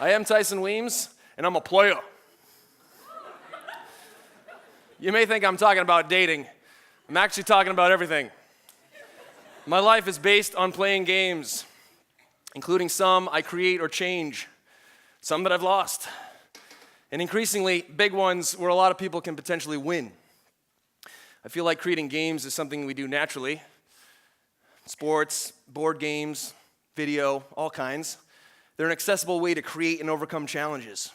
I am Tyson Weems, and I'm a player. You may think I'm talking about dating. I'm actually talking about everything. My life is based on playing games, including some I create or change, some that I've lost, and increasingly big ones where a lot of people can potentially win. I feel like creating games is something we do naturally. Sports, board games, video, all kinds. They're an accessible way to create and overcome challenges.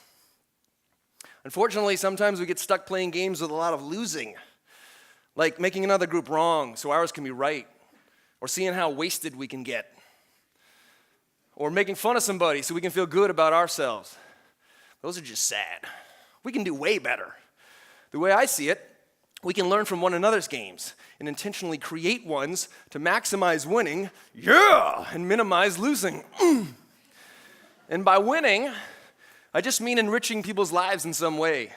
Unfortunately, sometimes we get stuck playing games with a lot of losing, like making another group wrong so ours can be right, or seeing how wasted we can get, or making fun of somebody so we can feel good about ourselves. Those are just sad. We can do way better. The way I see it, we can learn from one another's games and intentionally create ones to maximize winning, and minimize losing. And by winning, I just mean enriching people's lives in some way,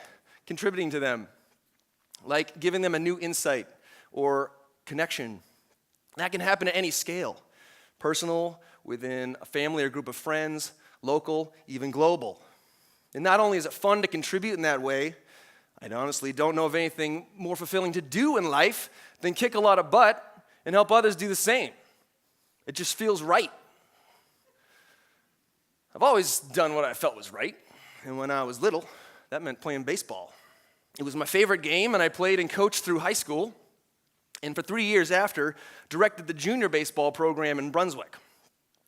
contributing to them, like giving them a new insight or connection. That can happen at any scale, personal, within a family or group of friends, local, even global. And not only is it fun to contribute in that way, I honestly don't know of anything more fulfilling to do in life than kick a lot of butt and help others do the same. It just feels right. I've always done what I felt was right, and when I was little, that meant playing baseball. It was my favorite game, and I played and coached through high school, and for 3 years after, directed the junior baseball program in Brunswick.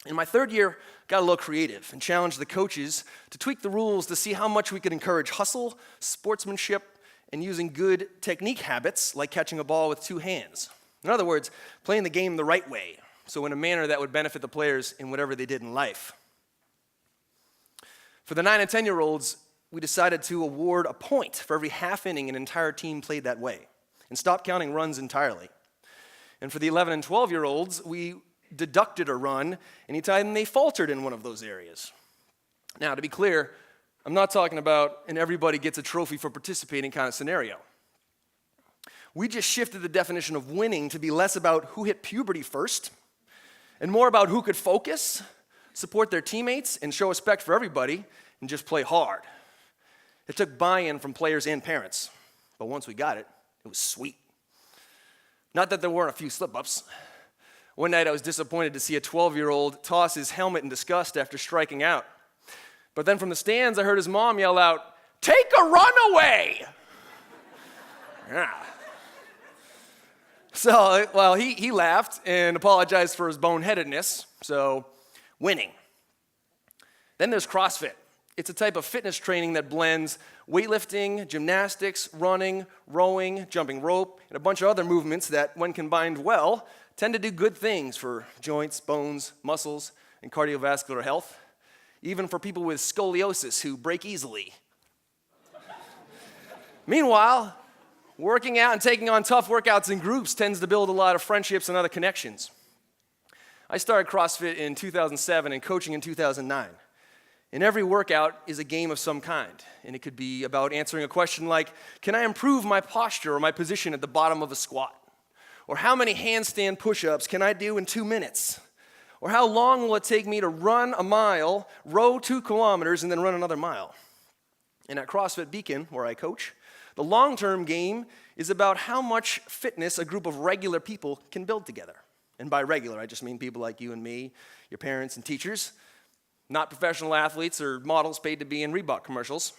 In my third year, got a little creative and challenged the coaches to tweak the rules to see how much we could encourage hustle, sportsmanship, and using good technique habits like catching a ball with two hands. In other words, playing the game the right way, so in a manner that would benefit the players in whatever they did in life. For the 9 and 10-year-olds, we decided to award a point for every half inning an entire team played that way and stop counting runs entirely. And for the 11 and 12-year-olds, we deducted a run anytime they faltered in one of those areas. Now, to be clear, I'm not talking about an everybody gets a trophy for participating kind of scenario. We just shifted the definition of winning to be less about who hit puberty first and more about who could focus, support their teammates, and show respect for everybody, and just play hard. It took buy-in from players and parents, but once we got it, it was sweet. Not that there weren't a few slip-ups. One night I was disappointed to see a 12-year-old toss his helmet in disgust after striking out. But then from the stands, I heard his mom yell out, "Take a runaway!" Yeah. So, well, he laughed and apologized for his boneheadedness, so winning. Then there's CrossFit. It's a type of fitness training that blends weightlifting, gymnastics, running, rowing, jumping rope, and a bunch of other movements that, when combined well, tend to do good things for joints, bones, muscles, and cardiovascular health, even for people with scoliosis who break easily. Meanwhile, working out and taking on tough workouts in groups tends to build a lot of friendships and other connections. I started CrossFit in 2007 and coaching in 2009. And every workout is a game of some kind. And it could be about answering a question like, can I improve my posture or my position at the bottom of a squat? Or how many handstand push-ups can I do in 2 minutes? Or how long will it take me to run a mile, row 2 kilometers, and then run another mile? And at CrossFit Beacon, where I coach, the long-term game is about how much fitness a group of regular people can build together. And by regular, I just mean people like you and me, your parents and teachers, not professional athletes or models paid to be in Reebok commercials.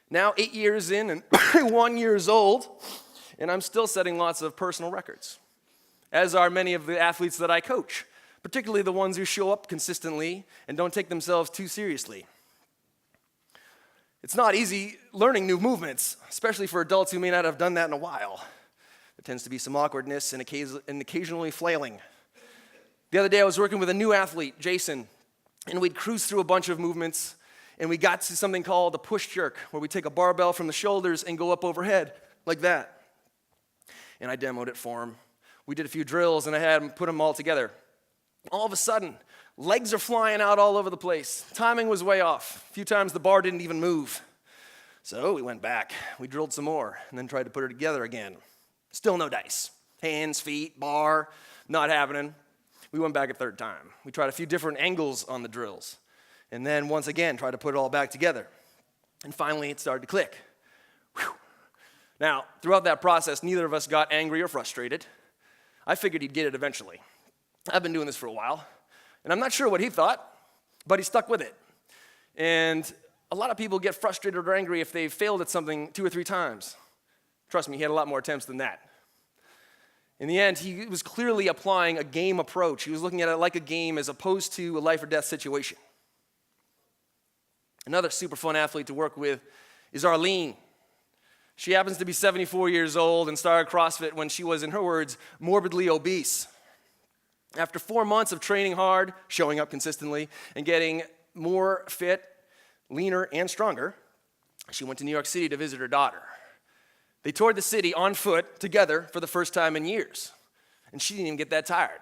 Now 8 years in and 1 year old, and I'm still setting lots of personal records, as are many of the athletes that I coach, particularly the ones who show up consistently and don't take themselves too seriously. It's not easy learning new movements, especially for adults who may not have done that in a while. There tends to be some awkwardness and occasionally flailing. The other day I was working with a new athlete, Jason, and we'd cruise through a bunch of movements, and we got to something called a push jerk, where we take a barbell from the shoulders and go up overhead, like that. And I demoed it for him. We did a few drills, and I had him put them all together. All of a sudden, legs are flying out all over the place. Timing was way off. A few times the bar didn't even move. So we went back. We drilled some more, and then tried to put it together again. Still no dice. Hands, feet, bar, not happening. We went back a third time. We tried a few different angles on the drills. and then once again try to put it all back together. And finally, it started to click. Whew. Now, throughout that process, neither of us got angry or frustrated. I figured he'd get it eventually. I've been doing this for a while, and I'm not sure what he thought, but he stuck with it. And a lot of people get frustrated or angry if they've failed at something 2 or 3 times. Trust me, he had a lot more attempts than that. In the end, he was clearly applying a game approach. He was looking at it like a game as opposed to a life or death situation. Another super fun athlete to work with is Arlene. She happens to be 74 years old and started CrossFit when she was, in her words, morbidly obese. After 4 months of training hard, showing up consistently, and getting more fit, leaner, and stronger, she went to New York City to visit her daughter. They toured the city on foot together for the first time in years, and she didn't even get that tired.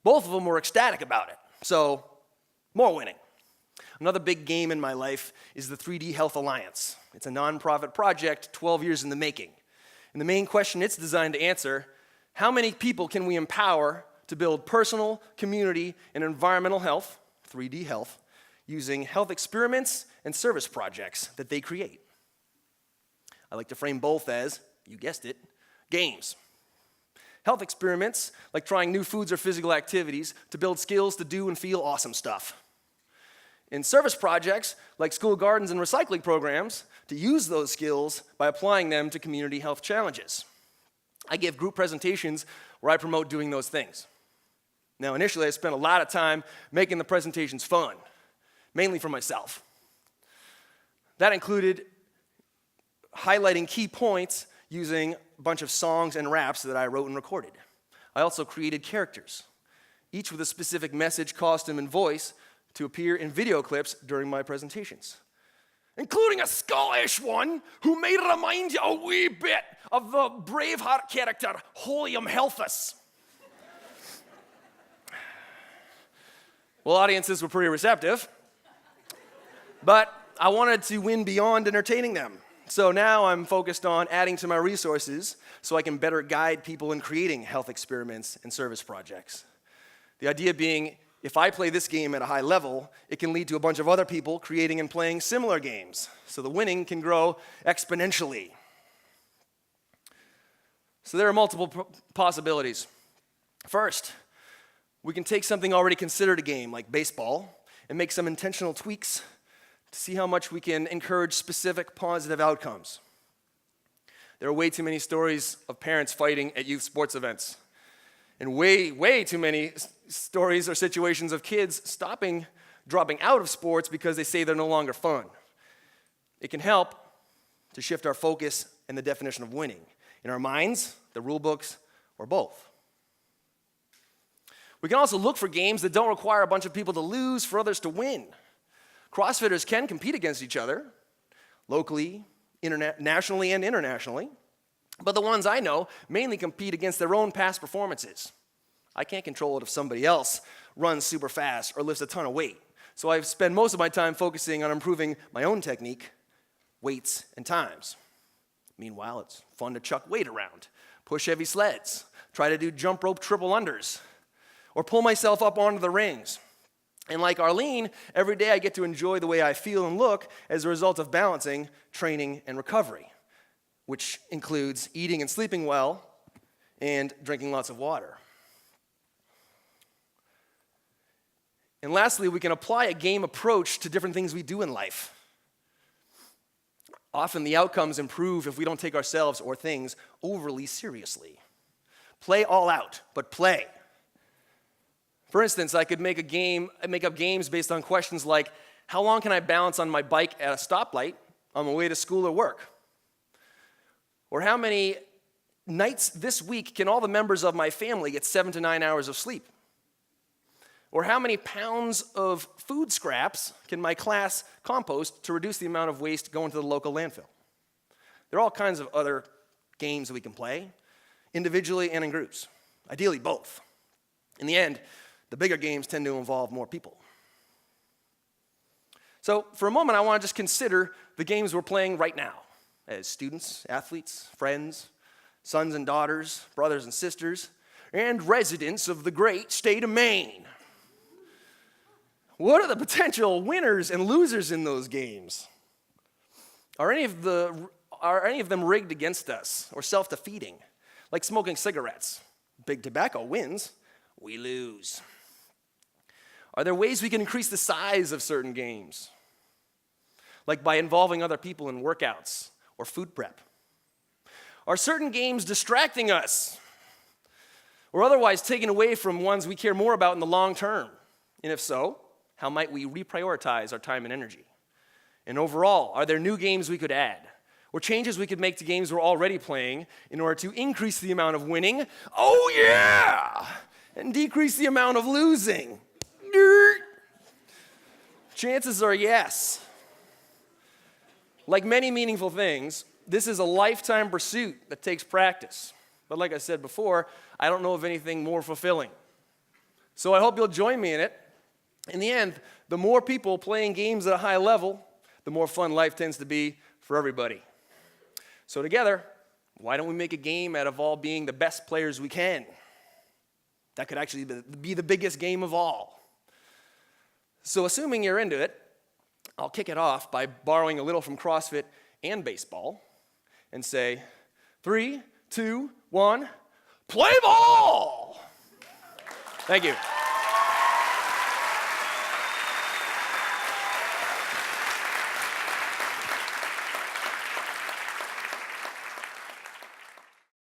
Both of them were ecstatic about it, so more winning. Another big game in my life is the 3D Health Alliance. It's a nonprofit project, 12 years in the making. And the main question it's designed to answer, how many people can we empower to build personal, community, and environmental health, 3D health, using health experiments and service projects that they create? I like to frame both as, you guessed it, games. Health experiments, like trying new foods or physical activities to build skills to do and feel awesome stuff. And service projects, like school gardens and recycling programs, to use those skills by applying them to community health challenges. I give group presentations where I promote doing those things. Now, initially, I spent a lot of time making the presentations fun, mainly for myself. That included highlighting key points using a bunch of songs and raps that I wrote and recorded. I also created characters, each with a specific message, costume, and voice to appear in video clips during my presentations, including a Scottish one who may remind you a wee bit of the Braveheart character, Hallowell Helfus. Well, audiences were pretty receptive, but I wanted to win beyond entertaining them. So now I'm focused on adding to my resources so I can better guide people in creating health experiments and service projects. The idea being, if I play this game at a high level, it can lead to a bunch of other people creating and playing similar games, so the winning can grow exponentially. So there are multiple possibilities. First, we can take something already considered a game, like baseball, and make some intentional tweaks to see how much we can encourage specific positive outcomes. There are way too many stories of parents fighting at youth sports events, and way too many stories or situations of kids dropping out of sports because they say they're no longer fun. It can help to shift our focus and the definition of winning in our minds, the rule books, or both. We can also look for games that don't require a bunch of people to lose for others to win. CrossFitters can compete against each other, locally, nationally, and internationally, but the ones I know mainly compete against their own past performances. I can't control it if somebody else runs super fast or lifts a ton of weight, so I spend most of my time focusing on improving my own technique, weights, and times. Meanwhile, it's fun to chuck weight around, push heavy sleds, try to do jump rope triple unders, or pull myself up onto the rings. And like Arlene, every day I get to enjoy the way I feel and look as a result of balancing training and recovery, which includes eating and sleeping well and drinking lots of water. And lastly, we can apply a game approach to different things we do in life. Often the outcomes improve if we don't take ourselves or things overly seriously. Play all out, but play. For instance, I could make up games based on questions like, how long can I balance on my bike at a stoplight on my way to school or work? Or how many nights this week can all the members of my family get 7 to 9 hours of sleep? Or how many pounds of food scraps can my class compost to reduce the amount of waste going to the local landfill? There are all kinds of other games that we can play, individually and in groups, ideally both. In the end, the bigger games tend to involve more people. So for a moment, I want to just consider the games we're playing right now as students, athletes, friends, sons and daughters, brothers and sisters, and residents of the great state of Maine. What are the potential winners and losers in those games? Are any of them rigged against us or self-defeating, like smoking cigarettes? Big tobacco wins, we lose. Are there ways we can increase the size of certain games, like by involving other people in workouts or food prep? Are certain games distracting us or otherwise taken away from ones we care more about in the long term? And if so, how might we reprioritize our time and energy? And overall, are there new games we could add or changes we could make to games we're already playing in order to increase the amount of winning? Oh yeah! And decrease the amount of losing. Chances are yes. Like many meaningful things, this is a lifetime pursuit that takes practice. But like I said before, I don't know of anything more fulfilling. So I hope you'll join me in it. In the end, the more people playing games at a high level, the more fun life tends to be for everybody. So together, why don't we make a game out of all being the best players we can? That could actually be the biggest game of all. So assuming you're into it, I'll kick it off by borrowing a little from CrossFit and baseball and say, 3, 2, 1, play ball! Thank you.